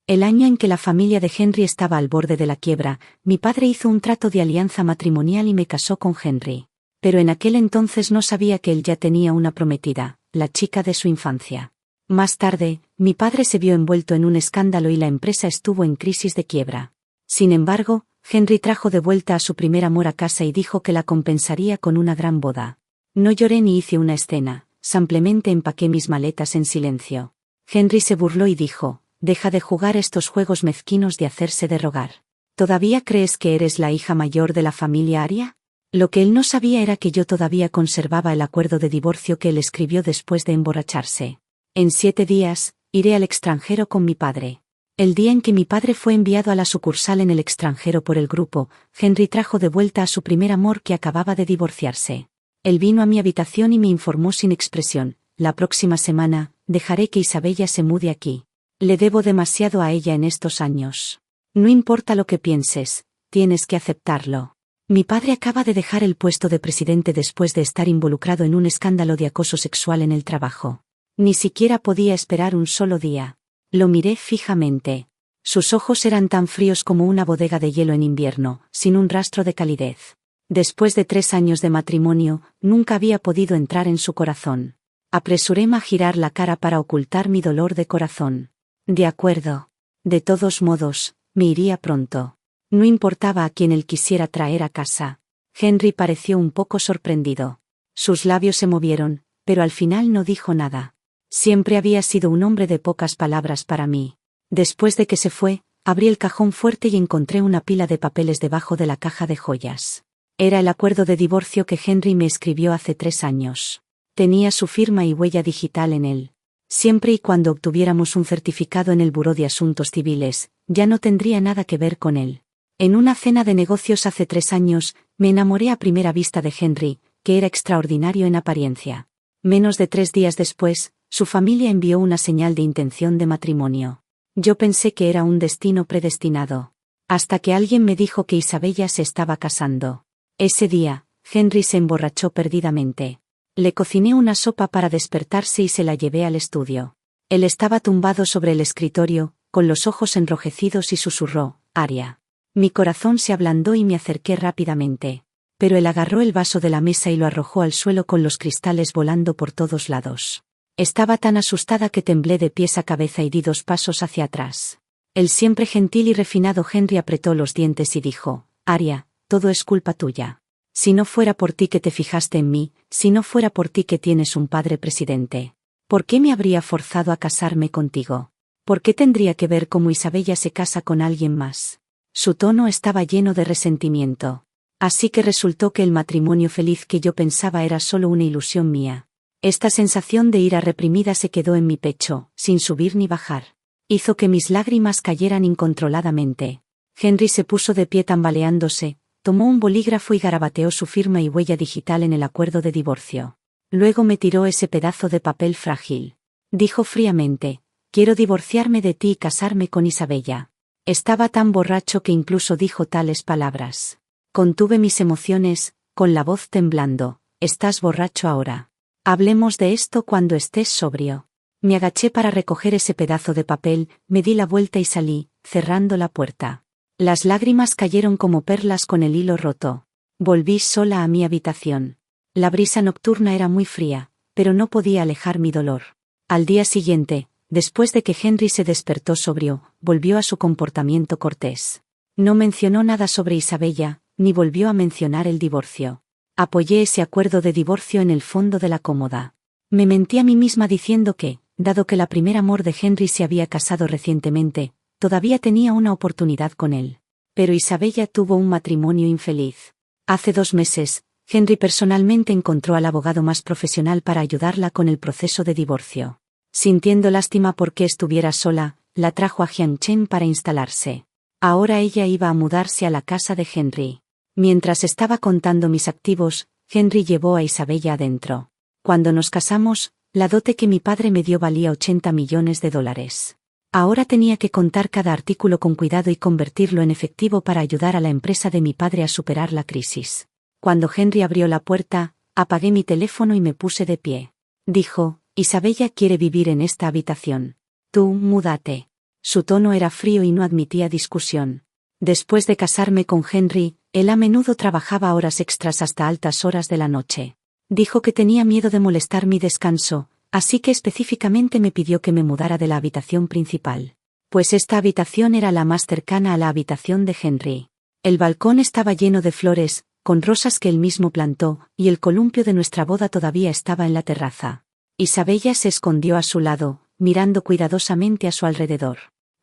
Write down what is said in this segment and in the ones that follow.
El año en que la familia de Henry estaba al borde de la quiebra, mi padre hizo un trato de alianza matrimonial y me casó con Henry. Pero en aquel entonces no sabía que él ya tenía una prometida, la chica de su infancia. Más tarde, mi padre se vio envuelto en un escándalo y la empresa estuvo en crisis de quiebra. Sin embargo, Henry trajo de vuelta a su primer amor a casa y dijo que la compensaría con una gran boda. No lloré ni hice una escena, simplemente empaqué mis maletas en silencio. Henry se burló y dijo: «Deja de jugar estos juegos mezquinos de hacerse de rogar. ¿Todavía crees que eres la hija mayor de la familia Arya?». Lo que él no sabía era que yo todavía conservaba el acuerdo de divorcio que él escribió después de emborracharse. En 7 días, iré al extranjero con mi padre. El día en que mi padre fue enviado a la sucursal en el extranjero por el grupo, Henry trajo de vuelta a su primer amor que acababa de divorciarse. Él vino a mi habitación y me informó sin expresión: «La próxima semana, dejaré que Isabella se mude aquí. Le debo demasiado a ella en estos años. No importa lo que pienses, tienes que aceptarlo». Mi padre acaba de dejar el puesto de presidente después de estar involucrado en un escándalo de acoso sexual en el trabajo. Ni siquiera podía esperar un solo día. Lo miré fijamente. Sus ojos eran tan fríos como una bodega de hielo en invierno, sin un rastro de calidez. Después de 3 años de matrimonio, nunca había podido entrar en su corazón. Apresuréme a girar la cara para ocultar mi dolor de corazón. De acuerdo. De todos modos, me iría pronto. No importaba a quién él quisiera traer a casa. Henry pareció un poco sorprendido. Sus labios se movieron, pero al final no dijo nada. Siempre había sido un hombre de pocas palabras para mí. Después de que se fue, abrí el cajón fuerte y encontré una pila de papeles debajo de la caja de joyas. Era el acuerdo de divorcio que Henry me escribió hace 3 años. Tenía su firma y huella digital en él. Siempre y cuando obtuviéramos un certificado en el Buró de Asuntos Civiles, ya no tendría nada que ver con él. En una cena de negocios hace 3 años, me enamoré a primera vista de Henry, que era extraordinario en apariencia. Menos de 3 días después, su familia envió una señal de intención de matrimonio. Yo pensé que era un destino predestinado. Hasta que alguien me dijo que Isabella se estaba casando. Ese día, Henry se emborrachó perdidamente. Le cociné una sopa para despertarse y se la llevé al estudio. Él estaba tumbado sobre el escritorio, con los ojos enrojecidos y susurró: «Arya». Mi corazón se ablandó y me acerqué rápidamente. Pero él agarró el vaso de la mesa y lo arrojó al suelo con los cristales volando por todos lados. Estaba tan asustada que temblé de pies a cabeza y di 2 pasos hacia atrás. El siempre gentil y refinado Henry apretó los dientes y dijo: «Arya, todo es culpa tuya. Si no fuera por ti que te fijaste en mí, si no fuera por ti que tienes un padre presidente, ¿por qué me habría forzado a casarme contigo? ¿Por qué tendría que ver cómo Isabella se casa con alguien más?». Su tono estaba lleno de resentimiento. Así que resultó que el matrimonio feliz que yo pensaba era solo una ilusión mía. Esta sensación de ira reprimida se quedó en mi pecho, sin subir ni bajar. Hizo que mis lágrimas cayeran incontroladamente. Henry se puso de pie tambaleándose, tomó un bolígrafo y garabateó su firma y huella digital en el acuerdo de divorcio. Luego me tiró ese pedazo de papel frágil. Dijo fríamente: «Quiero divorciarme de ti y casarme con Isabella». Estaba tan borracho que incluso dijo tales palabras. Contuve mis emociones, con la voz temblando: «Estás borracho ahora. Hablemos de esto cuando estés sobrio». Me agaché para recoger ese pedazo de papel, me di la vuelta y salí, cerrando la puerta. Las lágrimas cayeron como perlas con el hilo roto. Volví sola a mi habitación. La brisa nocturna era muy fría, pero no podía alejar mi dolor. Al día siguiente, después de que Henry se despertó sobrio, volvió a su comportamiento cortés. No mencionó nada sobre Isabella, ni volvió a mencionar el divorcio. Apoyé ese acuerdo de divorcio en el fondo de la cómoda. Me mentí a mí misma diciendo que, dado que la primer amor de Henry se había casado recientemente, todavía tenía una oportunidad con él. Pero Isabella tuvo un matrimonio infeliz. Hace 2 meses, Henry personalmente encontró al abogado más profesional para ayudarla con el proceso de divorcio. Sintiendo lástima porque estuviera sola, la trajo a Jiangchen para instalarse. Ahora ella iba a mudarse a la casa de Henry. Mientras estaba contando mis activos, Henry llevó a Isabella adentro. Cuando nos casamos, la dote que mi padre me dio valía $80 millones. Ahora tenía que contar cada artículo con cuidado y convertirlo en efectivo para ayudar a la empresa de mi padre a superar la crisis. Cuando Henry abrió la puerta, apagué mi teléfono y me puse de pie. Dijo: «Isabella quiere vivir en esta habitación. Tú, múdate». Su tono era frío y no admitía discusión. Después de casarme con Henry, él a menudo trabajaba horas extras hasta altas horas de la noche. Dijo que tenía miedo de molestar mi descanso, así que específicamente me pidió que me mudara de la habitación principal. Pues esta habitación era la más cercana a la habitación de Henry. El balcón estaba lleno de flores, con rosas que él mismo plantó, y el columpio de nuestra boda todavía estaba en la terraza. Isabella se escondió a su lado, mirando cuidadosamente a su alrededor.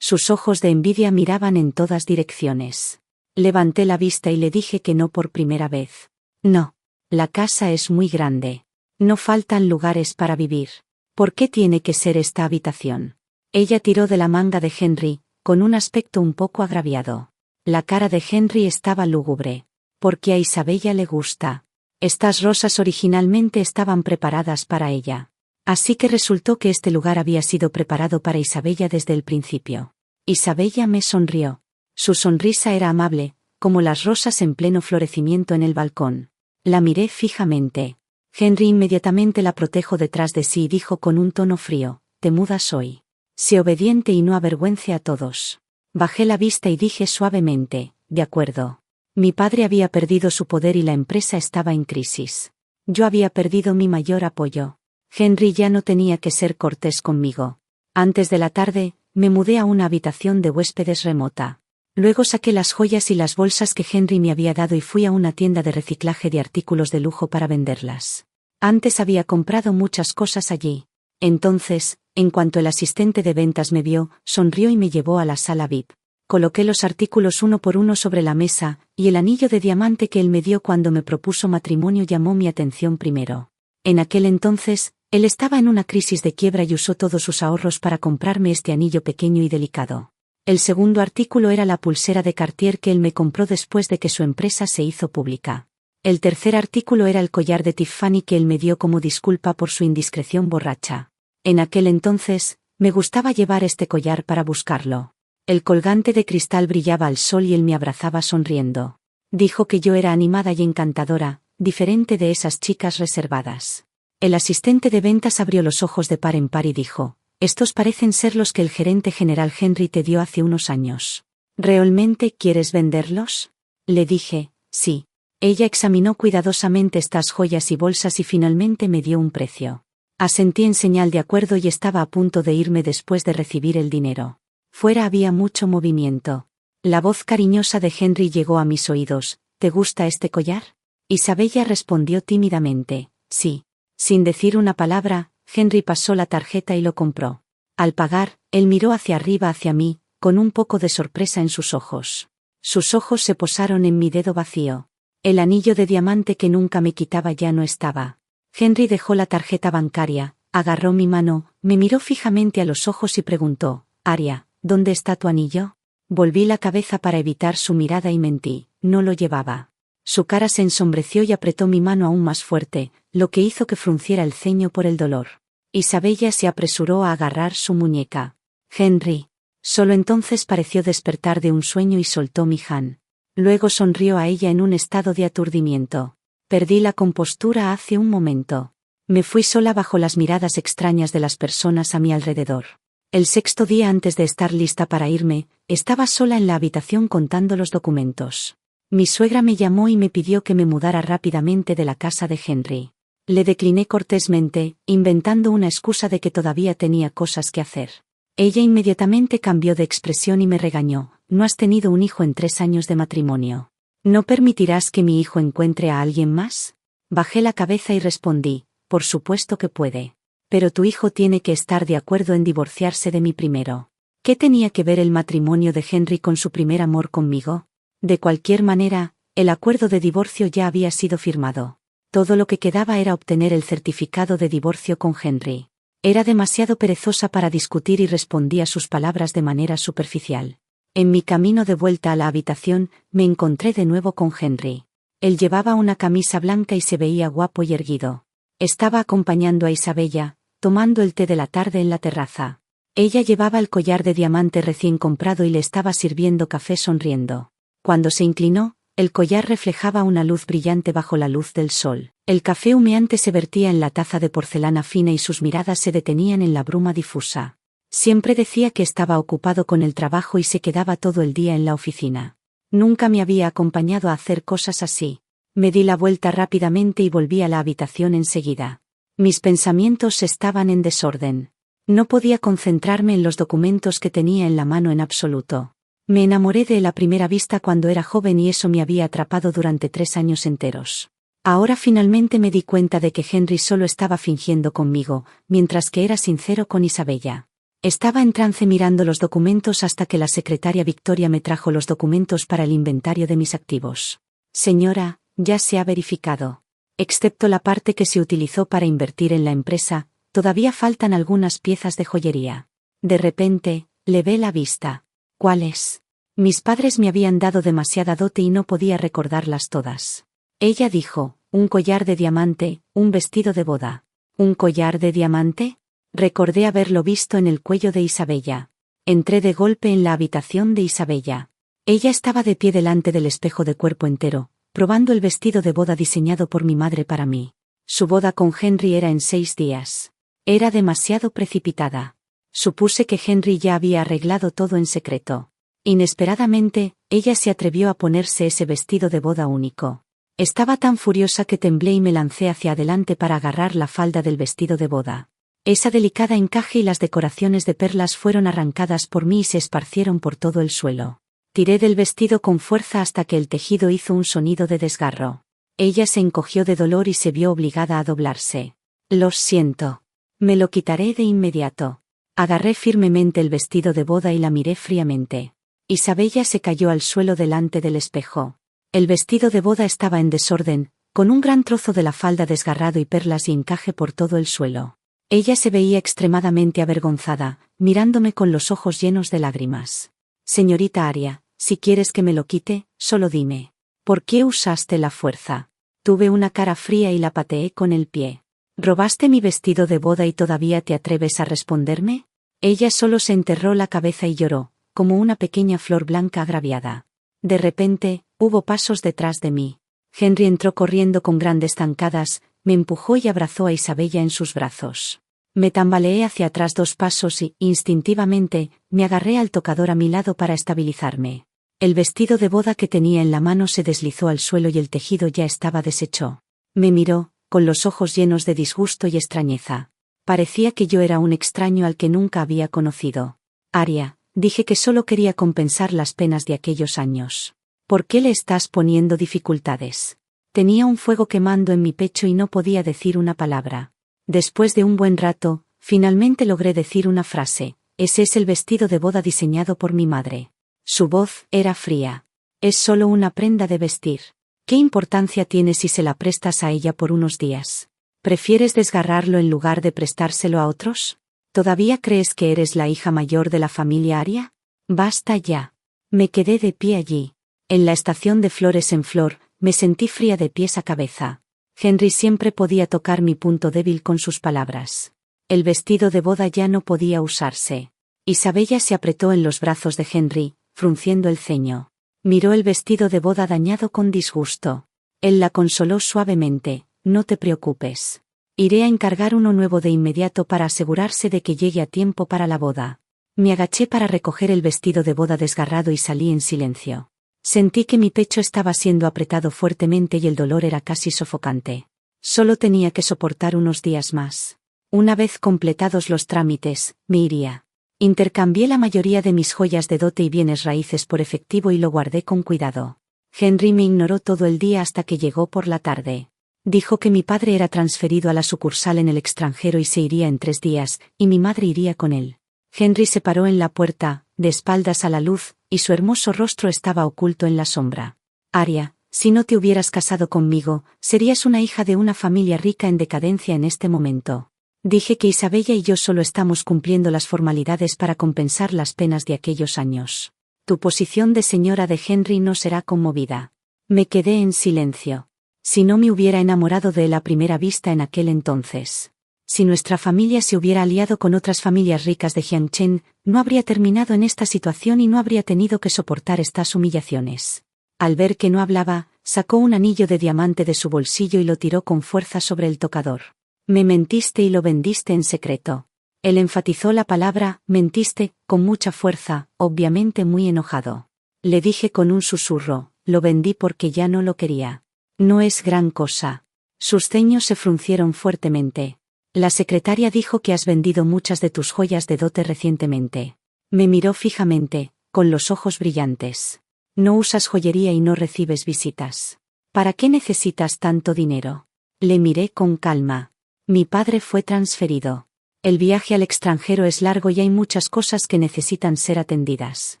Sus ojos de envidia miraban en todas direcciones. Levanté la vista y le dije que no por primera vez. No. La casa es muy grande. No faltan lugares para vivir. ¿Por qué tiene que ser esta habitación? Ella tiró de la manga de Henry, con un aspecto un poco agraviado. La cara de Henry estaba lúgubre. Porque a Isabella le gusta. Estas rosas originalmente estaban preparadas para ella. Así que resultó que este lugar había sido preparado para Isabella desde el principio. Isabella me sonrió. Su sonrisa era amable, como las rosas en pleno florecimiento en el balcón. La miré fijamente. Henry inmediatamente la protegió detrás de sí y dijo con un tono frío: «Te mudas hoy. Sé obediente y no avergüence a todos». Bajé la vista y dije suavemente: «De acuerdo». Mi padre había perdido su poder y la empresa estaba en crisis. Yo había perdido mi mayor apoyo. Henry ya no tenía que ser cortés conmigo. Antes de la tarde, me mudé a una habitación de huéspedes remota. Luego saqué las joyas y las bolsas que Henry me había dado y fui a una tienda de reciclaje de artículos de lujo para venderlas. Antes había comprado muchas cosas allí. Entonces, en cuanto el asistente de ventas me vio, sonrió y me llevó a la sala VIP. Coloqué los artículos uno por uno sobre la mesa, y el anillo de diamante que él me dio cuando me propuso matrimonio llamó mi atención primero. En aquel entonces, él estaba en una crisis de quiebra y usó todos sus ahorros para comprarme este anillo pequeño y delicado. El segundo artículo era la pulsera de Cartier que él me compró después de que su empresa se hizo pública. El tercer artículo era el collar de Tiffany que él me dio como disculpa por su indiscreción borracha. En aquel entonces, me gustaba llevar este collar para buscarlo. El colgante de cristal brillaba al sol y él me abrazaba sonriendo. Dijo que yo era animada y encantadora, diferente de esas chicas reservadas. El asistente de ventas abrió los ojos de par en par y dijo: «Estos parecen ser los que el gerente general Henry te dio hace unos años. ¿Realmente quieres venderlos?». Le dije: «Sí». Ella examinó cuidadosamente estas joyas y bolsas y finalmente me dio un precio. Asentí en señal de acuerdo y estaba a punto de irme después de recibir el dinero. Fuera había mucho movimiento. La voz cariñosa de Henry llegó a mis oídos: «¿Te gusta este collar?». Isabella respondió tímidamente: «Sí». Sin decir una palabra, Henry pasó la tarjeta y lo compró. Al pagar, él miró hacia arriba hacia mí, con un poco de sorpresa en sus ojos. Sus ojos se posaron en mi dedo vacío. El anillo de diamante que nunca me quitaba ya no estaba. Henry dejó la tarjeta bancaria, agarró mi mano, me miró fijamente a los ojos y preguntó: «Aria, ¿dónde está tu anillo?». Volví la cabeza para evitar su mirada y mentí: «No lo llevaba». Su cara se ensombreció y apretó mi mano aún más fuerte, lo que hizo que frunciera el ceño por el dolor. Isabella se apresuró a agarrar su muñeca. «Henry». Solo entonces pareció despertar de un sueño y soltó mi hand. Luego sonrió a ella en un estado de aturdimiento. Perdí la compostura hace un momento. Me fui sola bajo las miradas extrañas de las personas a mi alrededor. El sexto día antes de estar lista para irme, estaba sola en la habitación contando los documentos. Mi suegra me llamó y me pidió que me mudara rápidamente de la casa de Henry. Le decliné cortésmente, inventando una excusa de que todavía tenía cosas que hacer. Ella inmediatamente cambió de expresión y me regañó: «No has tenido un hijo en 3 años de matrimonio. ¿No permitirás que mi hijo encuentre a alguien más?». Bajé la cabeza y respondí: «Por supuesto que puede. Pero tu hijo tiene que estar de acuerdo en divorciarse de mí primero». ¿Qué tenía que ver el matrimonio de Henry con su primer amor conmigo? De cualquier manera, el acuerdo de divorcio ya había sido firmado. Todo lo que quedaba era obtener el certificado de divorcio con Henry. Era demasiado perezosa para discutir y respondí a sus palabras de manera superficial. En mi camino de vuelta a la habitación, me encontré de nuevo con Henry. Él llevaba una camisa blanca y se veía guapo y erguido. Estaba acompañando a Isabella, tomando el té de la tarde en la terraza. Ella llevaba el collar de diamante recién comprado y le estaba sirviendo café sonriendo. Cuando se inclinó, el collar reflejaba una luz brillante bajo la luz del sol. El café humeante se vertía en la taza de porcelana fina y sus miradas se detenían en la bruma difusa. Siempre decía que estaba ocupado con el trabajo y se quedaba todo el día en la oficina. Nunca me había acompañado a hacer cosas así. Me di la vuelta rápidamente y volví a la habitación enseguida. Mis pensamientos estaban en desorden. No podía concentrarme en los documentos que tenía en la mano en absoluto. Me enamoré de él a primera vista cuando era joven y eso me había atrapado durante 3 años enteros. Ahora finalmente me di cuenta de que Henry solo estaba fingiendo conmigo, mientras que era sincero con Isabella. Estaba en trance mirando los documentos hasta que la secretaria Victoria me trajo los documentos para el inventario de mis activos. Señora, ya se ha verificado. Excepto la parte que se utilizó para invertir en la empresa, todavía faltan algunas piezas de joyería. De repente, levé la vista. ¿Cuáles? Mis padres me habían dado demasiada dote y no podía recordarlas todas. Ella dijo, un collar de diamante, un vestido de boda. ¿Un collar de diamante? Recordé haberlo visto en el cuello de Isabella. Entré de golpe en la habitación de Isabella. Ella estaba de pie delante del espejo de cuerpo entero, probando el vestido de boda diseñado por mi madre para mí. Su boda con Henry era en 6 días. Era demasiado precipitada. Supuse que Henry ya había arreglado todo en secreto. Inesperadamente, ella se atrevió a ponerse ese vestido de boda único. Estaba tan furiosa que temblé y me lancé hacia adelante para agarrar la falda del vestido de boda. Esa delicada encaje y las decoraciones de perlas fueron arrancadas por mí y se esparcieron por todo el suelo. Tiré del vestido con fuerza hasta que el tejido hizo un sonido de desgarro. Ella se encogió de dolor y se vio obligada a doblarse. Lo siento. Me lo quitaré de inmediato. Agarré firmemente el vestido de boda y la miré fríamente. Isabella se cayó al suelo delante del espejo. El vestido de boda estaba en desorden, con un gran trozo de la falda desgarrado y perlas y encaje por todo el suelo. Ella se veía extremadamente avergonzada, mirándome con los ojos llenos de lágrimas. Señorita Aria, si quieres que me lo quite, solo dime. ¿Por qué usaste la fuerza? Tuve una cara fría y la pateé con el pie. ¿Robaste mi vestido de boda y todavía te atreves a responderme? Ella solo se enterró la cabeza y lloró, como una pequeña flor blanca agraviada. De repente, hubo pasos detrás de mí. Henry entró corriendo con grandes zancadas, me empujó y abrazó a Isabella en sus brazos. Me tambaleé hacia atrás 2 pasos y, instintivamente, me agarré al tocador a mi lado para estabilizarme. El vestido de boda que tenía en la mano se deslizó al suelo y el tejido ya estaba deshecho. Me miró, con los ojos llenos de disgusto y extrañeza. Parecía que yo era un extraño al que nunca había conocido. Aria, dije que solo quería compensar las penas de aquellos años. ¿Por qué le estás poniendo dificultades? Tenía un fuego quemando en mi pecho y no podía decir una palabra. Después de un buen rato, finalmente logré decir una frase. Ese es el vestido de boda diseñado por mi madre. Su voz era fría. Es solo una prenda de vestir. ¿Qué importancia tiene si se la prestas a ella por unos días? ¿Prefieres desgarrarlo en lugar de prestárselo a otros? ¿Todavía crees que eres la hija mayor de la familia Aria? Basta ya. Me quedé de pie allí. En la estación de Flores en Flor, me sentí fría de pies a cabeza. Henry siempre podía tocar mi punto débil con sus palabras. El vestido de boda ya no podía usarse. Isabella se apretó en los brazos de Henry, frunciendo el ceño. Miró el vestido de boda dañado con disgusto. Él la consoló suavemente. No te preocupes. Iré a encargar uno nuevo de inmediato para asegurarse de que llegue a tiempo para la boda. Me agaché para recoger el vestido de boda desgarrado y salí en silencio. Sentí que mi pecho estaba siendo apretado fuertemente y el dolor era casi sofocante. Solo tenía que soportar unos días más. Una vez completados los trámites, me iría. Intercambié la mayoría de mis joyas de dote y bienes raíces por efectivo y lo guardé con cuidado. Henry me ignoró todo el día hasta que llegó por la tarde. Dijo que mi padre era transferido a la sucursal en el extranjero y se iría en 3 días, y mi madre iría con él. Henry se paró en la puerta, de espaldas a la luz, y su hermoso rostro estaba oculto en la sombra. Aria, si no te hubieras casado conmigo, serías una hija de una familia rica en decadencia en este momento. Dije que Isabella y yo solo estamos cumpliendo las formalidades para compensar las penas de aquellos años. Tu posición de señora de Henry no será conmovida. Me quedé en silencio. Si no me hubiera enamorado de él a primera vista en aquel entonces. Si nuestra familia se hubiera aliado con otras familias ricas de Jiangchen, no habría terminado en esta situación y no habría tenido que soportar estas humillaciones. Al ver que no hablaba, sacó un anillo de diamante de su bolsillo y lo tiró con fuerza sobre el tocador. Me mentiste y lo vendiste en secreto. Él enfatizó la palabra, mentiste, con mucha fuerza, obviamente muy enojado. Le dije con un susurro, lo vendí porque ya no lo quería. No es gran cosa. Sus ceños se fruncieron fuertemente. La secretaria dijo que has vendido muchas de tus joyas de dote recientemente. Me miró fijamente, con los ojos brillantes. No usas joyería y no recibes visitas. ¿Para qué necesitas tanto dinero? Le miré con calma. Mi padre fue transferido. El viaje al extranjero es largo y hay muchas cosas que necesitan ser atendidas.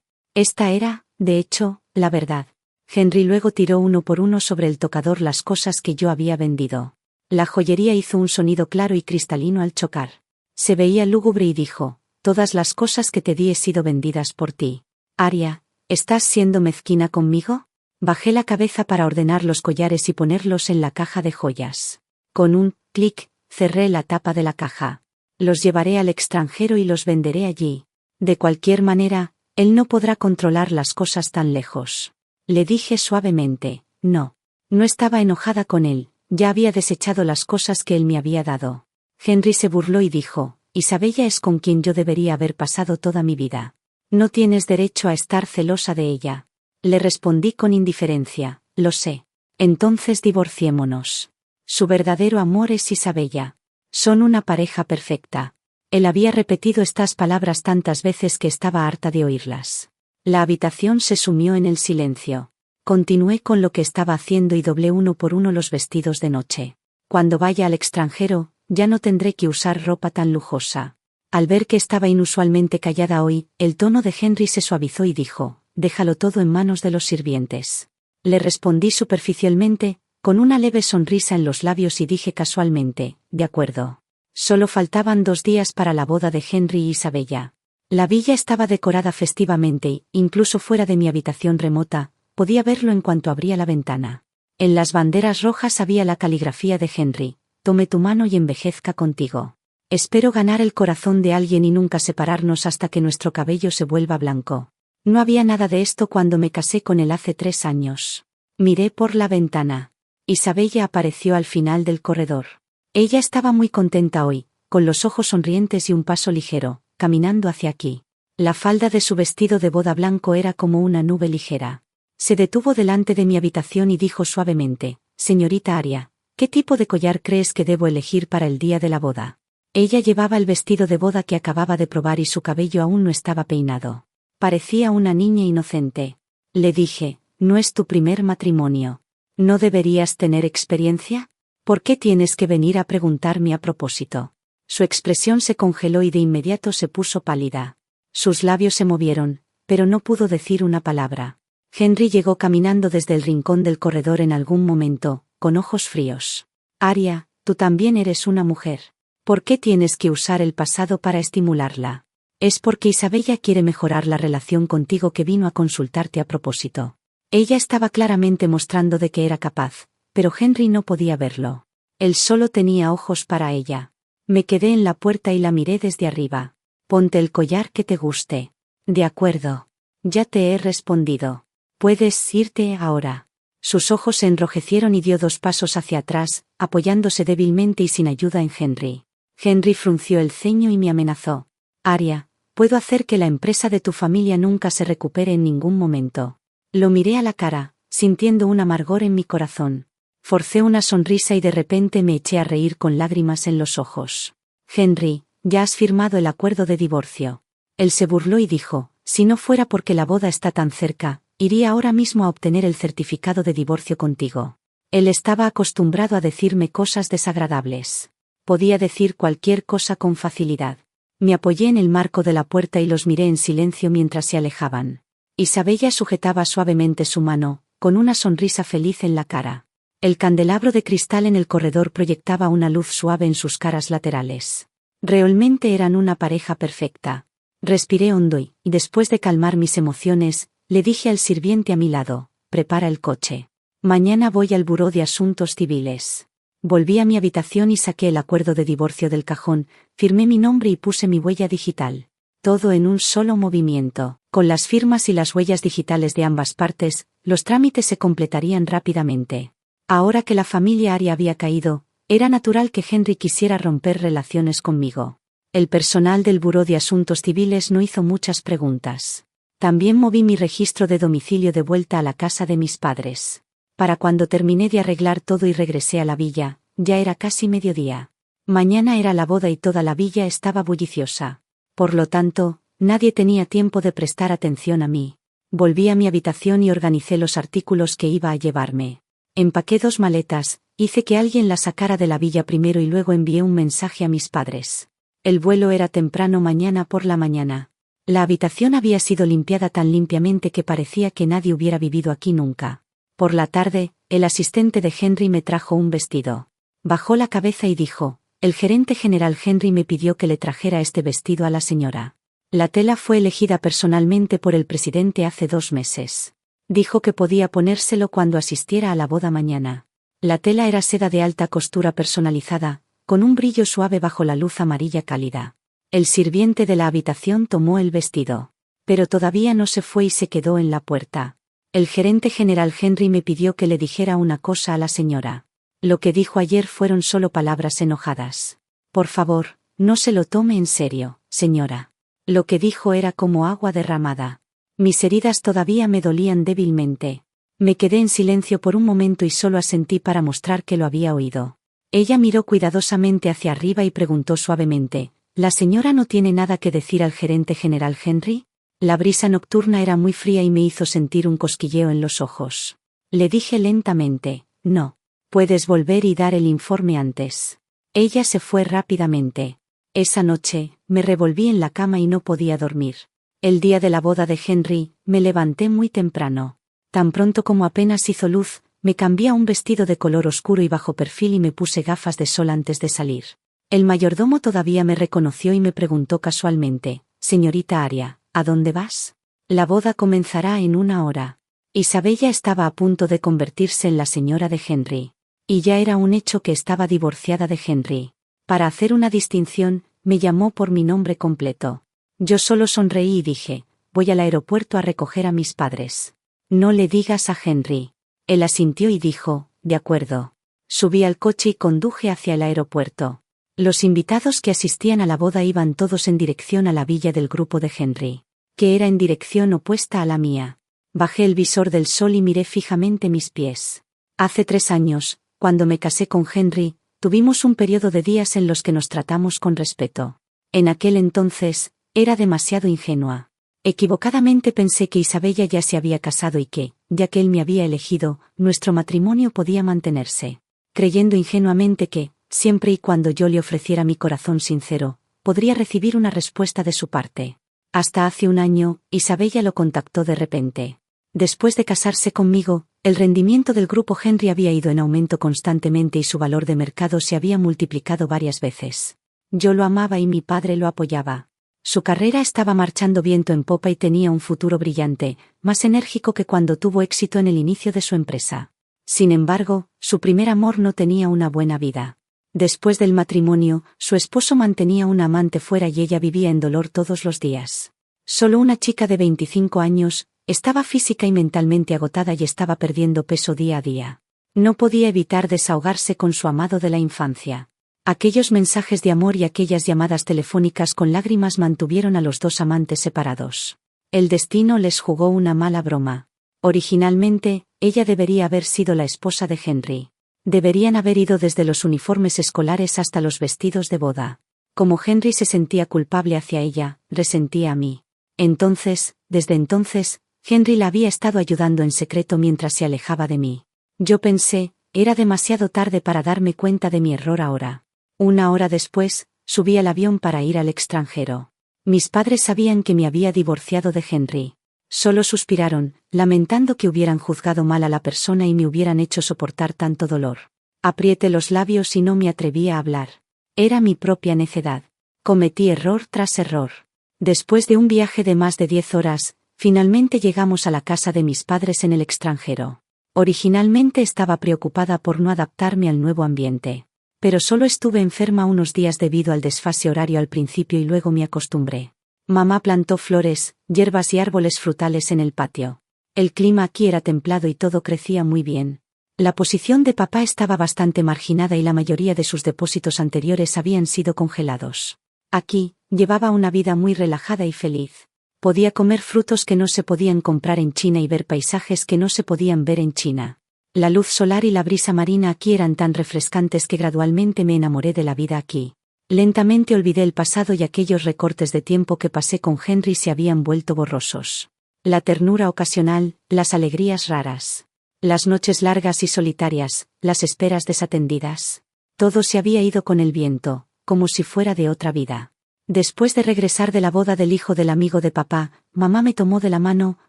Esta era, de hecho, la verdad. Henry luego tiró uno por uno sobre el tocador las cosas que yo había vendido. La joyería hizo un sonido claro y cristalino al chocar. Se veía lúgubre y dijo, todas las cosas que te di he sido vendidas por ti. Aria, ¿estás siendo mezquina conmigo? Bajé la cabeza para ordenar los collares y ponerlos en la caja de joyas. Con un clic, cerré la tapa de la caja. Los llevaré al extranjero y los venderé allí. De cualquier manera, él no podrá controlar las cosas tan lejos. Le dije suavemente, no. No estaba enojada con él, ya había desechado las cosas que él me había dado. Henry se burló y dijo, Isabella es con quien yo debería haber pasado toda mi vida. No tienes derecho a estar celosa de ella. Le respondí con indiferencia, lo sé. Entonces divorciémonos. Su verdadero amor es Isabella. Son una pareja perfecta. Él había repetido estas palabras tantas veces que estaba harta de oírlas. La habitación se sumió en el silencio. Continué con lo que estaba haciendo y doblé uno por uno los vestidos de noche. Cuando vaya al extranjero, ya no tendré que usar ropa tan lujosa. Al ver que estaba inusualmente callada hoy, el tono de Henry se suavizó y dijo, déjalo todo en manos de los sirvientes. Le respondí superficialmente, con una leve sonrisa en los labios y dije casualmente, de acuerdo. Solo faltaban 2 días para la boda de Henry y Isabella. La villa estaba decorada festivamente y, incluso fuera de mi habitación remota, podía verlo en cuanto abría la ventana. En las banderas rojas había la caligrafía de Henry, tome tu mano y envejezca contigo. Espero ganar el corazón de alguien y nunca separarnos hasta que nuestro cabello se vuelva blanco. No había nada de esto cuando me casé con él hace 3 años. Miré por la ventana. Isabella apareció al final del corredor. Ella estaba muy contenta hoy, con los ojos sonrientes y un paso ligero, caminando hacia aquí. La falda de su vestido de boda blanco era como una nube ligera. Se detuvo delante de mi habitación y dijo suavemente, señorita Aria, ¿qué tipo de collar crees que debo elegir para el día de la boda? Ella llevaba el vestido de boda que acababa de probar y su cabello aún no estaba peinado. Parecía una niña inocente. Le dije, no es tu primer matrimonio. ¿No deberías tener experiencia? ¿Por qué tienes que venir a preguntarme a propósito? Su expresión se congeló y de inmediato se puso pálida. Sus labios se movieron, pero no pudo decir una palabra. Henry llegó caminando desde el rincón del corredor en algún momento, con ojos fríos. Aria, tú también eres una mujer. ¿Por qué tienes que usar el pasado para estimularla? Es porque Isabella quiere mejorar la relación contigo que vino a consultarte a propósito. Ella estaba claramente mostrando de que era capaz, pero Henry no podía verlo. Él solo tenía ojos para ella. Me quedé en la puerta y la miré desde arriba. Ponte el collar que te guste. De acuerdo. Ya te he respondido. Puedes irte ahora. Sus ojos se enrojecieron y dio 2 pasos hacia atrás, apoyándose débilmente y sin ayuda en Henry. Henry frunció el ceño y me amenazó. Aria, puedo hacer que la empresa de tu familia nunca se recupere en ningún momento. Lo miré a la cara, sintiendo un amargor en mi corazón. Forcé una sonrisa y de repente me eché a reír con lágrimas en los ojos. Henry, ya has firmado el acuerdo de divorcio. Él se burló y dijo, si no fuera porque la boda está tan cerca, iría ahora mismo a obtener el certificado de divorcio contigo. Él estaba acostumbrado a decirme cosas desagradables. Podía decir cualquier cosa con facilidad. Me apoyé en el marco de la puerta y los miré en silencio mientras se alejaban. Isabella sujetaba suavemente su mano, con una sonrisa feliz en la cara. El candelabro de cristal en el corredor proyectaba una luz suave en sus caras laterales. Realmente eran una pareja perfecta. Respiré hondo y, después de calmar mis emociones, le dije al sirviente a mi lado, prepara el coche. Mañana voy al buró de asuntos civiles. Volví a mi habitación y saqué el acuerdo de divorcio del cajón, firmé mi nombre y puse mi huella digital. Todo en un solo movimiento. Con las firmas y las huellas digitales de ambas partes, los trámites se completarían rápidamente. Ahora que la familia Aria había caído, era natural que Henry quisiera romper relaciones conmigo. El personal del Buró de Asuntos Civiles no hizo muchas preguntas. También moví mi registro de domicilio de vuelta a la casa de mis padres. Para cuando terminé de arreglar todo y regresé a la villa, ya era casi mediodía. Mañana era la boda y toda la villa estaba bulliciosa. Por lo tanto, nadie tenía tiempo de prestar atención a mí. Volví a mi habitación y organicé los artículos que iba a llevarme. Empaqué 2 maletas, hice que alguien las sacara de la villa primero y luego envié un mensaje a mis padres. El vuelo era temprano mañana por la mañana. La habitación había sido limpiada tan limpiamente que parecía que nadie hubiera vivido aquí nunca. Por la tarde, el asistente de Henry me trajo un vestido. Bajó la cabeza y dijo: el gerente general Henry me pidió que le trajera este vestido a la señora. La tela fue elegida personalmente por el presidente hace 2 meses. Dijo que podía ponérselo cuando asistiera a la boda mañana. La tela era seda de alta costura personalizada, con un brillo suave bajo la luz amarilla cálida. El sirviente de la habitación tomó el vestido. Pero todavía no se fue y se quedó en la puerta. El gerente general Henry me pidió que le dijera una cosa a la señora. Lo que dijo ayer fueron solo palabras enojadas. Por favor, no se lo tome en serio, señora. Lo que dijo era como agua derramada. Mis heridas todavía me dolían débilmente. Me quedé en silencio por un momento y solo asentí para mostrar que lo había oído. Ella miró cuidadosamente hacia arriba y preguntó suavemente: ¿la señora no tiene nada que decir al gerente general Henry? La brisa nocturna era muy fría y me hizo sentir un cosquilleo en los ojos. Le dije lentamente: no. Puedes volver y dar el informe antes. Ella se fue rápidamente. Esa noche, me revolví en la cama y no podía dormir. El día de la boda de Henry, me levanté muy temprano. Tan pronto como apenas hizo luz, me cambié a un vestido de color oscuro y bajo perfil y me puse gafas de sol antes de salir. El mayordomo todavía me reconoció y me preguntó casualmente: señorita Aria, ¿a dónde vas? La boda comenzará en 1 hora. Isabella estaba a punto de convertirse en la señora de Henry. Y ya era un hecho que estaba divorciada de Henry. Para hacer una distinción, me llamó por mi nombre completo. Yo solo sonreí y dije: voy al aeropuerto a recoger a mis padres. No le digas a Henry. Él asintió y dijo: de acuerdo. Subí al coche y conduje hacia el aeropuerto. Los invitados que asistían a la boda iban todos en dirección a la villa del grupo de Henry, que era en dirección opuesta a la mía. Bajé el visor del sol y miré fijamente mis pies. Hace 3 años, cuando me casé con Henry, tuvimos un periodo de días en los que nos tratamos con respeto. En aquel entonces, era demasiado ingenua. Equivocadamente pensé que Isabella ya se había casado y que, ya que él me había elegido, nuestro matrimonio podía mantenerse. Creyendo ingenuamente que, siempre y cuando yo le ofreciera mi corazón sincero, podría recibir una respuesta de su parte. Hasta hace 1 año, Isabella lo contactó de repente. Después de casarse conmigo, el rendimiento del grupo Henry había ido en aumento constantemente y su valor de mercado se había multiplicado varias veces. Yo lo amaba y mi padre lo apoyaba. Su carrera estaba marchando viento en popa y tenía un futuro brillante, más enérgico que cuando tuvo éxito en el inicio de su empresa. Sin embargo, su primer amor no tenía una buena vida. Después del matrimonio, su esposo mantenía una amante fuera y ella vivía en dolor todos los días. Solo una chica de 25 años, estaba física y mentalmente agotada y estaba perdiendo peso día a día. No podía evitar desahogarse con su amado de la infancia. Aquellos mensajes de amor y aquellas llamadas telefónicas con lágrimas mantuvieron a los 2 amantes separados. El destino les jugó una mala broma. Originalmente, ella debería haber sido la esposa de Henry. Deberían haber ido desde los uniformes escolares hasta los vestidos de boda. Como Henry se sentía culpable hacia ella, resentía a mí. Desde entonces, Henry la había estado ayudando en secreto mientras se alejaba de mí. Yo pensé, era demasiado tarde para darme cuenta de mi error ahora. 1 hora después, subí al avión para ir al extranjero. Mis padres sabían que me había divorciado de Henry. Solo suspiraron, lamentando que hubieran juzgado mal a la persona y me hubieran hecho soportar tanto dolor. Aprieté los labios y no me atreví a hablar. Era mi propia necedad. Cometí error tras error. Después de un viaje de más de 10 horas, finalmente llegamos a la casa de mis padres en el extranjero. Originalmente estaba preocupada por no adaptarme al nuevo ambiente. Pero solo estuve enferma unos días debido al desfase horario al principio y luego me acostumbré. Mamá plantó flores, hierbas y árboles frutales en el patio. El clima aquí era templado y todo crecía muy bien. La posición de papá estaba bastante marginada y la mayoría de sus depósitos anteriores habían sido congelados. Aquí, llevaba una vida muy relajada y feliz. Podía comer frutos que no se podían comprar en China y ver paisajes que no se podían ver en China. La luz solar y la brisa marina aquí eran tan refrescantes que gradualmente me enamoré de la vida aquí. Lentamente olvidé el pasado y aquellos recortes de tiempo que pasé con Henry se habían vuelto borrosos. La ternura ocasional, las alegrías raras. Las noches largas y solitarias, las esperas desatendidas. Todo se había ido con el viento, como si fuera de otra vida. Después de regresar de la boda del hijo del amigo de papá, mamá me tomó de la mano,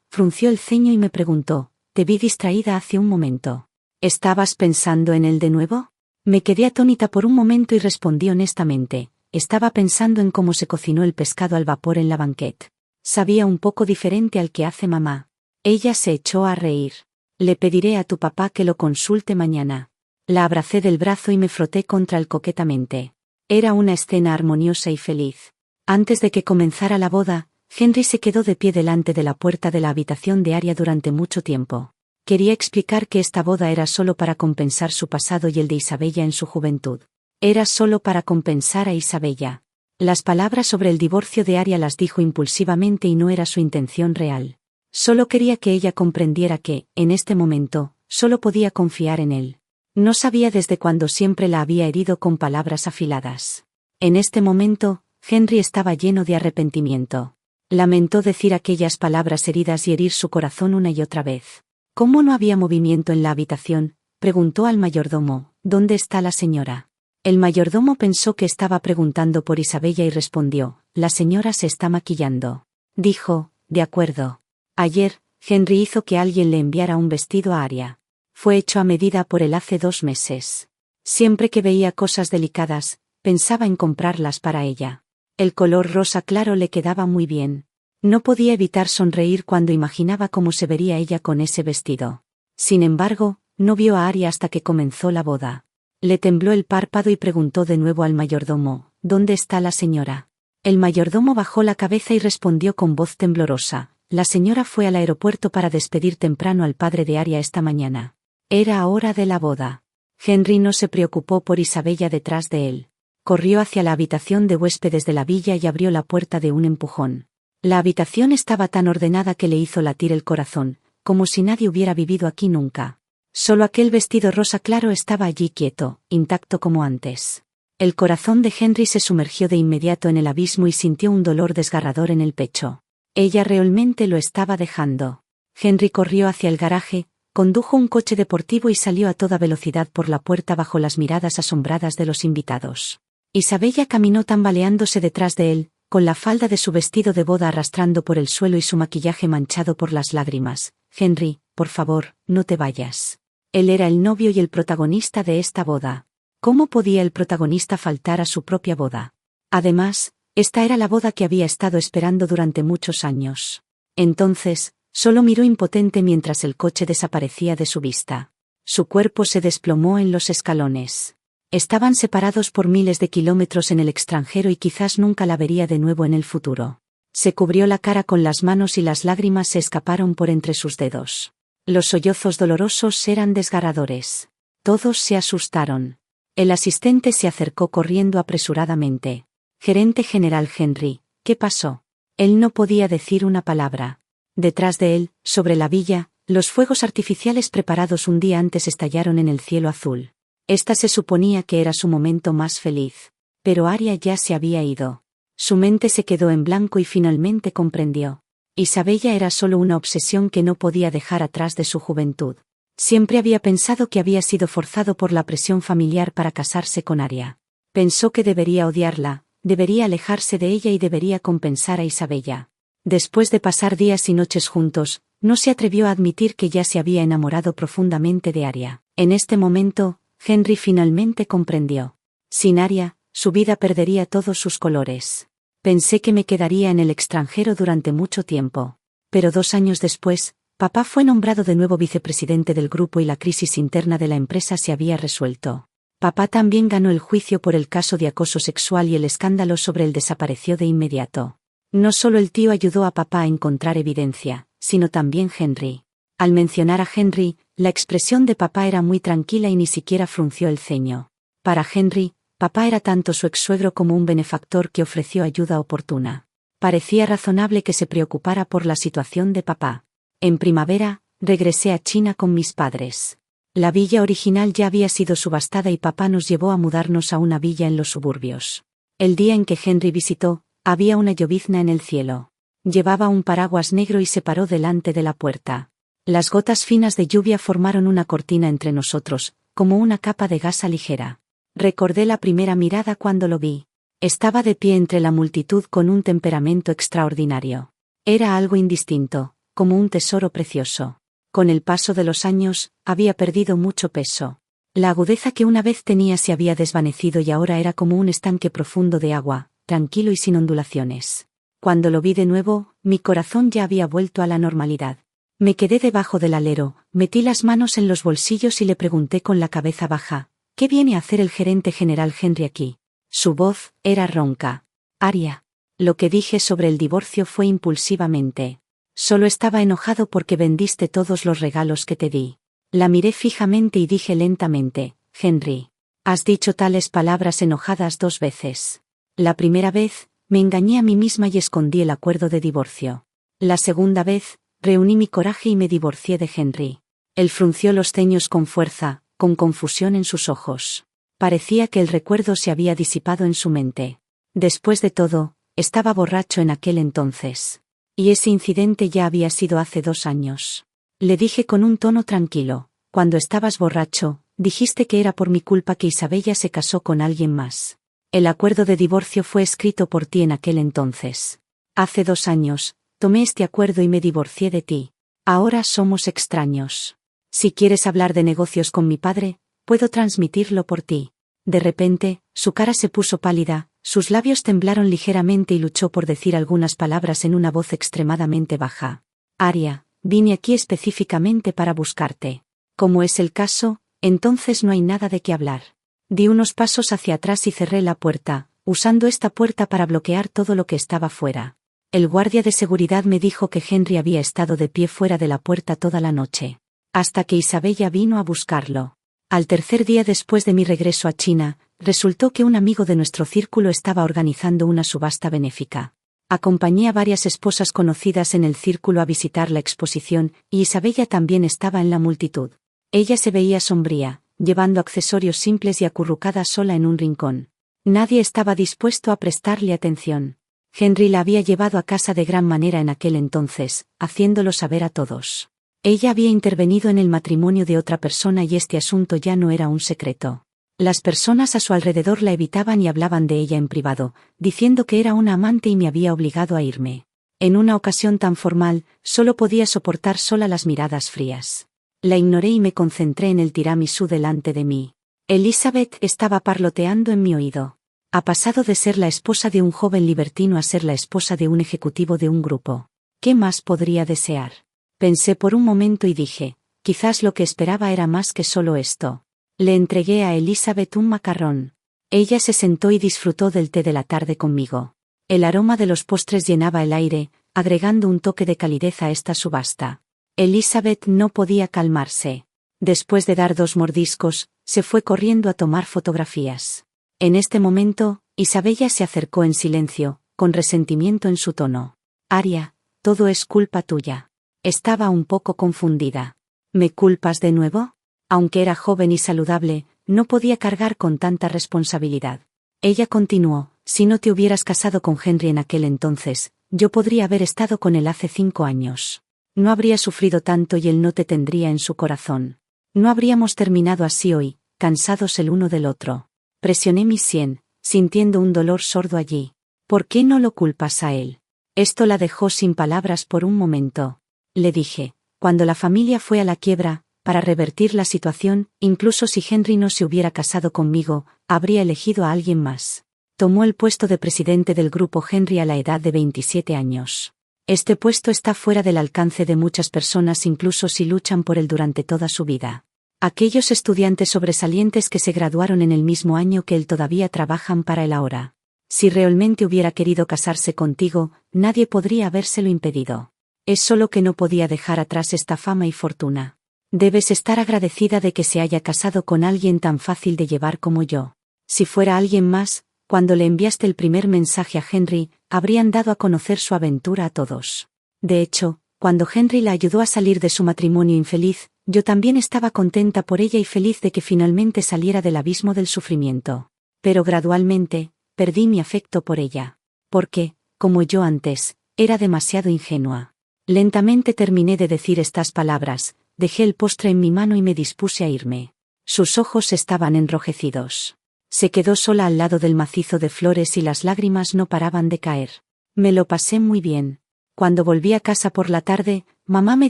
frunció el ceño y me preguntó: «Te vi distraída hace un momento. ¿Estabas pensando en él de nuevo?» Me quedé atónita por un momento y respondí honestamente: estaba pensando en cómo se cocinó el pescado al vapor en la banquette. Sabía un poco diferente al que hace mamá. Ella se echó a reír. «Le pediré a tu papá que lo consulte mañana». La abracé del brazo y me froté contra él coquetamente. Era una escena armoniosa y feliz. Antes de que comenzara la boda, Henry se quedó de pie delante de la puerta de la habitación de Aria durante mucho tiempo. Quería explicar que esta boda era solo para compensar su pasado y el de Isabella en su juventud. Era solo para compensar a Isabella. Las palabras sobre el divorcio de Aria las dijo impulsivamente y no era su intención real. Solo quería que ella comprendiera que, en este momento, solo podía confiar en él. No sabía desde cuándo siempre la había herido con palabras afiladas. En este momento, Henry estaba lleno de arrepentimiento. Lamentó decir aquellas palabras heridas y herir su corazón una y otra vez. ¿Cómo no había movimiento en la habitación?, preguntó al mayordomo. «¿Dónde está la señora?». El mayordomo pensó que estaba preguntando por Isabella y respondió: «La señora se está maquillando». Dijo: «De acuerdo». Ayer, Henry hizo que alguien le enviara un vestido a Aria. Fue hecho a medida por él hace 2 meses. Siempre que veía cosas delicadas, pensaba en comprarlas para ella. El color rosa claro le quedaba muy bien. No podía evitar sonreír cuando imaginaba cómo se vería ella con ese vestido. Sin embargo, no vio a Aria hasta que comenzó la boda. Le tembló el párpado y preguntó de nuevo al mayordomo: «¿Dónde está la señora?». El mayordomo bajó la cabeza y respondió con voz temblorosa: «La señora fue al aeropuerto para despedir temprano al padre de Aria esta mañana». Era hora de la boda. Henry no se preocupó por Isabella detrás de él. Corrió hacia la habitación de huéspedes de la villa y abrió la puerta de un empujón. La habitación estaba tan ordenada que le hizo latir el corazón, como si nadie hubiera vivido aquí nunca. Solo aquel vestido rosa claro estaba allí quieto, intacto como antes. El corazón de Henry se sumergió de inmediato en el abismo y sintió un dolor desgarrador en el pecho. Ella realmente lo estaba dejando. Henry corrió hacia el garaje, condujo un coche deportivo y salió a toda velocidad por la puerta bajo las miradas asombradas de los invitados. Isabella caminó tambaleándose detrás de él, con la falda de su vestido de boda arrastrando por el suelo y su maquillaje manchado por las lágrimas. «Henry, por favor, no te vayas». Él era el novio y el protagonista de esta boda. ¿Cómo podía el protagonista faltar a su propia boda? Además, esta era la boda que había estado esperando durante muchos años. Entonces, solo miró impotente mientras el coche desaparecía de su vista. Su cuerpo se desplomó en los escalones. Estaban separados por miles de kilómetros en el extranjero y quizás nunca la vería de nuevo en el futuro. Se cubrió la cara con las manos y las lágrimas se escaparon por entre sus dedos. Los sollozos dolorosos eran desgarradores. Todos se asustaron. El asistente se acercó corriendo apresuradamente. «Gerente general Henry, ¿qué pasó?». Él no podía decir una palabra. Detrás de él, sobre la villa, los fuegos artificiales preparados un día antes estallaron en el cielo azul. Esta se suponía que era su momento más feliz. Pero Aria ya se había ido. Su mente se quedó en blanco y finalmente comprendió. Isabella era solo una obsesión que no podía dejar atrás de su juventud. Siempre había pensado que había sido forzado por la presión familiar para casarse con Aria. Pensó que debería odiarla, debería alejarse de ella y debería compensar a Isabella. Después de pasar días y noches juntos, no se atrevió a admitir que ya se había enamorado profundamente de Aria. En este momento, Henry finalmente comprendió. Sin Aria, su vida perdería todos sus colores. Pensé que me quedaría en el extranjero durante mucho tiempo. Pero 2 años después, papá fue nombrado de nuevo vicepresidente del grupo y la crisis interna de la empresa se había resuelto. Papá también ganó el juicio por el caso de acoso sexual y el escándalo sobre él desapareció de inmediato. No solo el tío ayudó a papá a encontrar evidencia, sino también Henry. Al mencionar a Henry, la expresión de papá era muy tranquila y ni siquiera frunció el ceño. Para Henry, Papá era tanto su ex-suegro como un benefactor que ofreció ayuda oportuna. Parecía razonable que se preocupara por la situación de papá. En primavera, regresé a China con mis padres. La villa original ya había sido subastada y papá nos llevó a mudarnos a una villa en los suburbios. El día en que Henry visitó, había una llovizna en el cielo. Llevaba un paraguas negro y se paró delante de la puerta. Las gotas finas de lluvia formaron una cortina entre nosotros, como una capa de gasa ligera. Recordé la primera mirada cuando lo vi. Estaba de pie entre la multitud con un temperamento extraordinario. Era algo indistinto, como un tesoro precioso. Con el paso de los años, había perdido mucho peso. La agudeza que una vez tenía se había desvanecido y ahora era como un estanque profundo de agua, tranquilo y sin ondulaciones. Cuando lo vi de nuevo, mi corazón ya había vuelto a la normalidad. Me quedé debajo del alero, metí las manos en los bolsillos y le pregunté con la cabeza baja, ¿qué viene a hacer el gerente general Henry aquí? Su voz era ronca. Aria. Lo que dije sobre el divorcio fue impulsivamente. Solo estaba enojado porque vendiste todos los regalos que te di. La miré fijamente y dije lentamente, Henry. Has dicho tales palabras enojadas 2 veces. La primera vez, me engañé a mí misma y escondí el acuerdo de divorcio. La segunda vez, reuní mi coraje y me divorcié de Henry. Él frunció los ceños con fuerza, con confusión en sus ojos. Parecía que el recuerdo se había disipado en su mente. Después de todo, estaba borracho en aquel entonces. Y ese incidente ya había sido hace 2 años. Le dije con un tono tranquilo, cuando estabas borracho, dijiste que era por mi culpa que Isabella se casó con alguien más. El acuerdo de divorcio fue escrito por ti en aquel entonces. Hace 2 años, tomé este acuerdo y me divorcié de ti. Ahora somos extraños. Si quieres hablar de negocios con mi padre, puedo transmitirlo por ti. De repente, su cara se puso pálida, sus labios temblaron ligeramente y luchó por decir algunas palabras en una voz extremadamente baja. Aria, vine aquí específicamente para buscarte. Como es el caso, entonces no hay nada de qué hablar. Di unos pasos hacia atrás y cerré la puerta, usando esta puerta para bloquear todo lo que estaba fuera. El guardia de seguridad me dijo que Henry había estado de pie fuera de la puerta toda la noche. Hasta que Isabella vino a buscarlo. Al tercer día después de mi regreso a China, resultó que un amigo de nuestro círculo estaba organizando una subasta benéfica. Acompañé a varias esposas conocidas en el círculo a visitar la exposición, y Isabella también estaba en la multitud. Ella se veía sombría, llevando accesorios simples y acurrucada sola en un rincón. Nadie estaba dispuesto a prestarle atención. Henry la había llevado a casa de gran manera en aquel entonces, haciéndolo saber a todos. Ella había intervenido en el matrimonio de otra persona y este asunto ya no era un secreto. Las personas a su alrededor la evitaban y hablaban de ella en privado, diciendo que era una amante y me había obligado a irme. En una ocasión tan formal, solo podía soportar sola las miradas frías. La ignoré y me concentré en el tiramisú delante de mí. Elizabeth estaba parloteando en mi oído. Ha pasado de ser la esposa de un joven libertino a ser la esposa de un ejecutivo de un grupo. ¿Qué más podría desear? Pensé por un momento y dije, quizás lo que esperaba era más que solo esto. Le entregué a Elizabeth un macarrón. Ella se sentó y disfrutó del té de la tarde conmigo. El aroma de los postres llenaba el aire, agregando un toque de calidez a esta subasta. Elizabeth no podía calmarse. Después de dar 2 mordiscos, se fue corriendo a tomar fotografías. En este momento, Isabella se acercó en silencio, con resentimiento en su tono. Aria, todo es culpa tuya. Estaba un poco confundida. ¿Me culpas de nuevo? Aunque era joven y saludable, no podía cargar con tanta responsabilidad. Ella continuó, si no te hubieras casado con Henry en aquel entonces, yo podría haber estado con él hace 5 años. No habría sufrido tanto y él no te tendría en su corazón. No habríamos terminado así hoy, cansados el uno del otro. Presioné mi sien, sintiendo un dolor sordo allí. ¿Por qué no lo culpas a él? Esto la dejó sin palabras por un momento. Le dije, cuando la familia fue a la quiebra, para revertir la situación, incluso si Henry no se hubiera casado conmigo, habría elegido a alguien más. Tomó el puesto de presidente del grupo Henry a la edad de 27 años. Este puesto está fuera del alcance de muchas personas incluso si luchan por él durante toda su vida. Aquellos estudiantes sobresalientes que se graduaron en el mismo año que él todavía trabajan para él ahora. Si realmente hubiera querido casarse contigo, nadie podría habérselo impedido. Es solo que no podía dejar atrás esta fama y fortuna. Debes estar agradecida de que se haya casado con alguien tan fácil de llevar como yo. Si fuera alguien más, cuando le enviaste el primer mensaje a Henry, habrían dado a conocer su aventura a todos. De hecho, cuando Henry la ayudó a salir de su matrimonio infeliz, yo también estaba contenta por ella y feliz de que finalmente saliera del abismo del sufrimiento. Pero gradualmente, perdí mi afecto por ella. Porque, como yo antes, era demasiado ingenua. Lentamente terminé de decir estas palabras, dejé el postre en mi mano y me dispuse a irme. Sus ojos estaban enrojecidos. Se quedó sola al lado del macizo de flores y las lágrimas no paraban de caer. Me lo pasé muy bien. Cuando volví a casa por la tarde, mamá me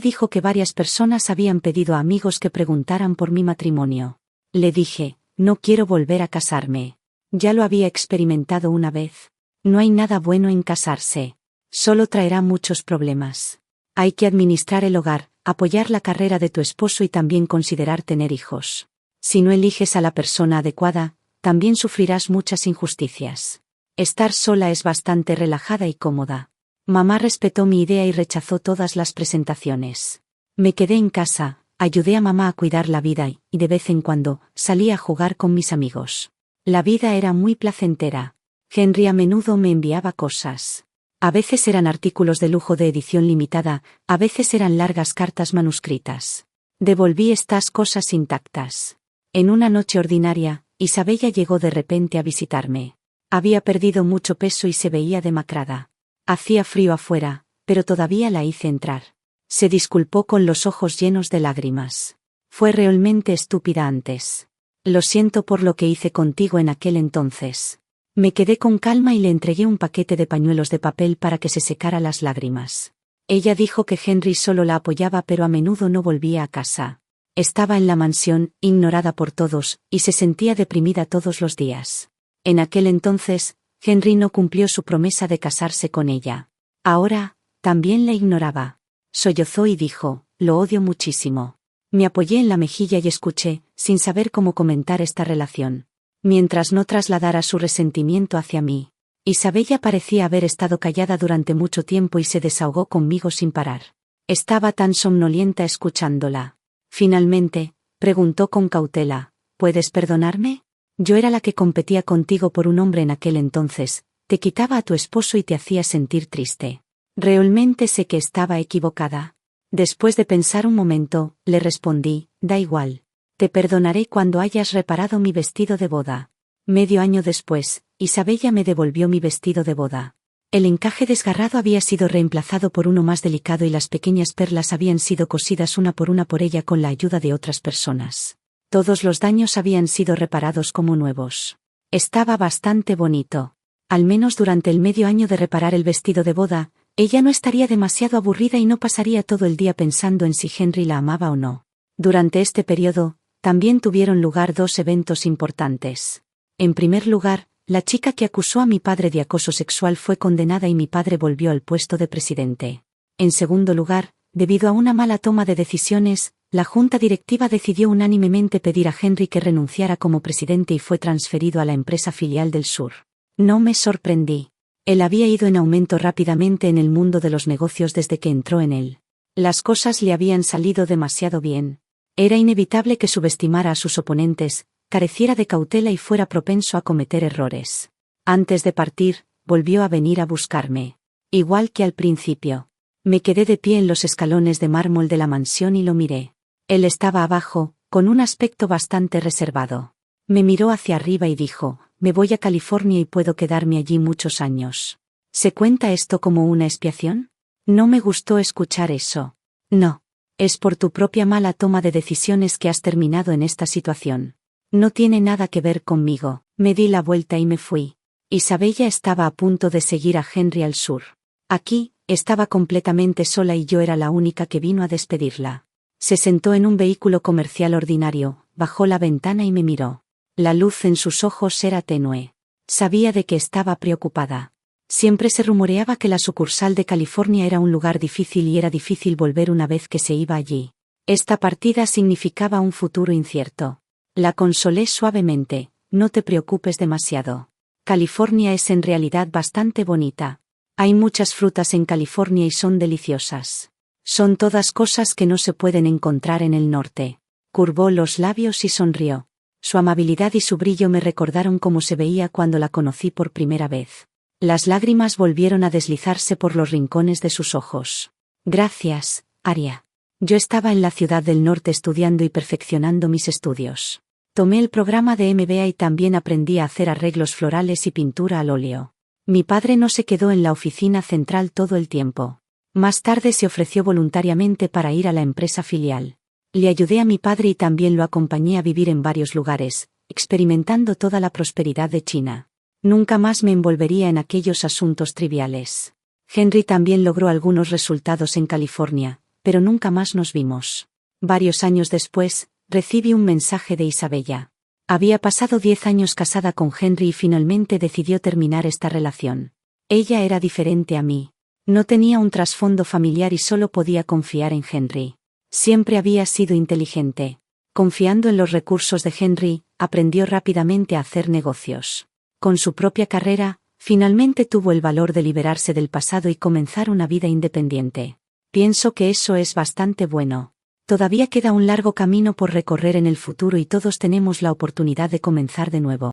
dijo que varias personas habían pedido a amigos que preguntaran por mi matrimonio. Le dije, no quiero volver a casarme. Ya lo había experimentado una vez. No hay nada bueno en casarse. Solo traerá muchos problemas. Hay que administrar el hogar, apoyar la carrera de tu esposo y también considerar tener hijos. Si no eliges a la persona adecuada, también sufrirás muchas injusticias. Estar sola es bastante relajada y cómoda. Mamá respetó mi idea y rechazó todas las presentaciones. Me quedé en casa, ayudé a mamá a cuidar la vida y, de vez en cuando, salía a jugar con mis amigos. La vida era muy placentera. Henry a menudo me enviaba cosas. A veces eran artículos de lujo de edición limitada, a veces eran largas cartas manuscritas. Devolví estas cosas intactas. En una noche ordinaria, Isabella llegó de repente a visitarme. Había perdido mucho peso y se veía demacrada. Hacía frío afuera, pero todavía la hice entrar. Se disculpó con los ojos llenos de lágrimas. Fue realmente estúpida antes. Lo siento por lo que hice contigo en aquel entonces. Me quedé con calma y le entregué un paquete de pañuelos de papel para que se secara las lágrimas. Ella dijo que Henry solo la apoyaba pero a menudo no volvía a casa. Estaba en la mansión, ignorada por todos, y se sentía deprimida todos los días. En aquel entonces, Henry no cumplió su promesa de casarse con ella. Ahora, también la ignoraba. Sollozó y dijo, lo odio muchísimo. Me apoyé en la mejilla y escuché, sin saber cómo comentar esta relación. Mientras no trasladara su resentimiento hacia mí. Isabella parecía haber estado callada durante mucho tiempo y se desahogó conmigo sin parar. Estaba tan somnolienta escuchándola. Finalmente, preguntó con cautela, ¿puedes perdonarme? Yo era la que competía contigo por un hombre en aquel entonces, te quitaba a tu esposo y te hacía sentir triste. Realmente sé que estaba equivocada. Después de pensar un momento, le respondí, da igual. Te perdonaré cuando hayas reparado mi vestido de boda. Medio año después, Isabella me devolvió mi vestido de boda. El encaje desgarrado había sido reemplazado por uno más delicado y las pequeñas perlas habían sido cosidas una por ella con la ayuda de otras personas. Todos los daños habían sido reparados como nuevos. Estaba bastante bonito. Al menos durante el medio año de reparar el vestido de boda, ella no estaría demasiado aburrida y no pasaría todo el día pensando en si Henry la amaba o no. Durante este periodo, también tuvieron lugar dos eventos importantes. En primer lugar, la chica que acusó a mi padre de acoso sexual fue condenada y mi padre volvió al puesto de presidente. En segundo lugar, debido a una mala toma de decisiones, la junta directiva decidió unánimemente pedir a Henry que renunciara como presidente y fue transferido a la empresa filial del sur. No me sorprendí. Él había ido en aumento rápidamente en el mundo de los negocios desde que entró en él. Las cosas le habían salido demasiado bien. Era inevitable que subestimara a sus oponentes, careciera de cautela y fuera propenso a cometer errores. Antes de partir, volvió a venir a buscarme. Igual que al principio. Me quedé de pie en los escalones de mármol de la mansión y lo miré. Él estaba abajo, con un aspecto bastante reservado. Me miró hacia arriba y dijo, me voy a California y puedo quedarme allí muchos años. ¿Se cuenta esto como una expiación? No me gustó escuchar eso. No. Es por tu propia mala toma de decisiones que has terminado en esta situación. No tiene nada que ver conmigo. Me di la vuelta y me fui. Isabella estaba a punto de seguir a Henry al sur. Aquí, estaba completamente sola y yo era la única que vino a despedirla. Se sentó en un vehículo comercial ordinario, bajó la ventana y me miró. La luz en sus ojos era tenue. Sabía de que estaba preocupada. Siempre se rumoreaba que la sucursal de California era un lugar difícil y era difícil volver una vez que se iba allí. Esta partida significaba un futuro incierto. La consolé suavemente, no te preocupes demasiado. California es en realidad bastante bonita. Hay muchas frutas en California y son deliciosas. Son todas cosas que no se pueden encontrar en el norte. Curvó los labios y sonrió. Su amabilidad y su brillo me recordaron cómo se veía cuando la conocí por primera vez. Las lágrimas volvieron a deslizarse por los rincones de sus ojos. Gracias, Aria. Yo estaba en la ciudad del norte estudiando y perfeccionando mis estudios. Tomé el programa de MBA y también aprendí a hacer arreglos florales y pintura al óleo. Mi padre no se quedó en la oficina central todo el tiempo. Más tarde se ofreció voluntariamente para ir a la empresa filial. Le ayudé a mi padre y también lo acompañé a vivir en varios lugares, experimentando toda la prosperidad de China. Nunca más me envolvería en aquellos asuntos triviales. Henry también logró algunos resultados en California, pero nunca más nos vimos. Varios años después, recibí un mensaje de Isabella. Había pasado 10 años casada con Henry y finalmente decidió terminar esta relación. Ella era diferente a mí. No tenía un trasfondo familiar y solo podía confiar en Henry. Siempre había sido inteligente. Confiando en los recursos de Henry, aprendió rápidamente a hacer negocios. Con su propia carrera, finalmente tuvo el valor de liberarse del pasado y comenzar una vida independiente. Pienso que eso es bastante bueno. Todavía queda un largo camino por recorrer en el futuro y todos tenemos la oportunidad de comenzar de nuevo.